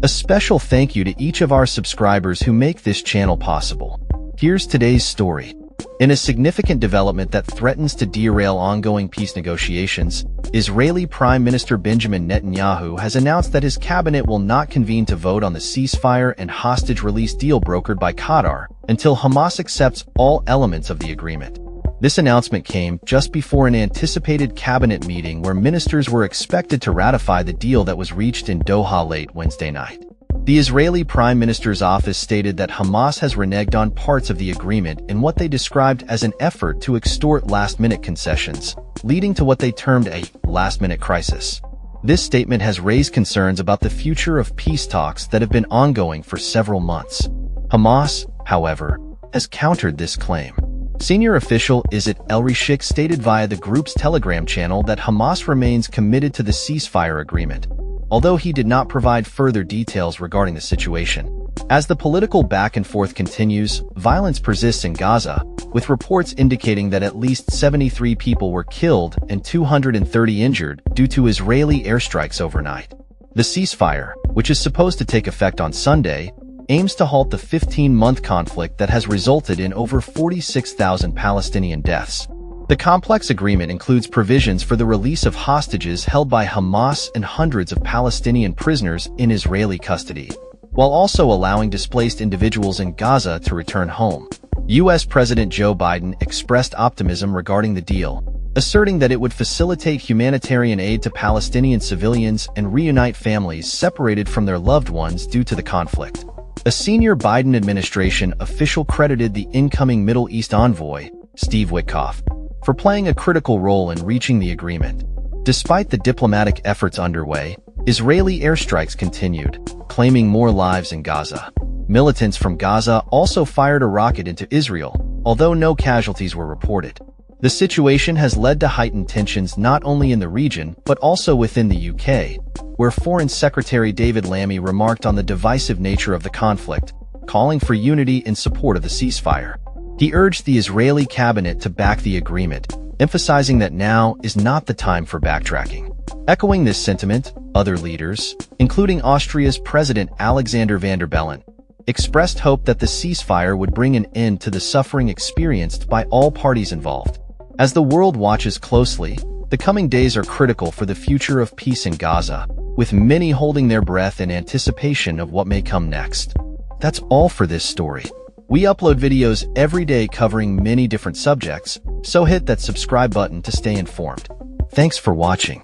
A special thank you to each of our subscribers who make this channel possible. Here's today's story. In a significant development that threatens to derail ongoing peace negotiations, Israeli Prime Minister Benjamin Netanyahu has announced that his cabinet will not convene to vote on the ceasefire and hostage release deal brokered by Qatar until Hamas accepts all elements of the agreement. This announcement came just before an anticipated cabinet meeting where ministers were expected to ratify the deal that was reached in Doha late Wednesday night. The Israeli Prime Minister's office stated that Hamas has reneged on parts of the agreement in what they described as an effort to extort last-minute concessions, leading to what they termed a last-minute crisis. This statement has raised concerns about the future of peace talks that have been ongoing for several months. Hamas, however, has countered this claim. Senior official Izzat El-Rishik stated via the group's Telegram channel that Hamas remains committed to the ceasefire agreement, although he did not provide further details regarding the situation. As the political back-and-forth continues, violence persists in Gaza, with reports indicating that at least 73 people were killed and 230 injured due to Israeli airstrikes overnight. The ceasefire, which is supposed to take effect on Sunday, aims to halt the 15-month conflict that has resulted in over 46,000 Palestinian deaths. The complex agreement includes provisions for the release of hostages held by Hamas and hundreds of Palestinian prisoners in Israeli custody, while also allowing displaced individuals in Gaza to return home. U.S. President Joe Biden expressed optimism regarding the deal, asserting that it would facilitate humanitarian aid to Palestinian civilians and reunite families separated from their loved ones due to the conflict. A senior Biden administration official credited the incoming Middle East envoy, Steve Witkoff, for playing a critical role in reaching the agreement. Despite the diplomatic efforts underway, Israeli airstrikes continued, claiming more lives in Gaza. Militants from Gaza also fired a rocket into Israel, although no casualties were reported. The situation has led to heightened tensions not only in the region but also within the UK, where Foreign Secretary David Lammy remarked on the divisive nature of the conflict, calling for unity in support of the ceasefire. He urged the Israeli cabinet to back the agreement, emphasizing that now is not the time for backtracking. Echoing this sentiment, other leaders, including Austria's President Alexander Van der Bellen, expressed hope that the ceasefire would bring an end to the suffering experienced by all parties involved. As the world watches closely, the coming days are critical for the future of peace in Gaza, with many holding their breath in anticipation of what may come next. That's all for this story. We upload videos every day covering many different subjects, so hit that subscribe button to stay informed. Thanks for watching.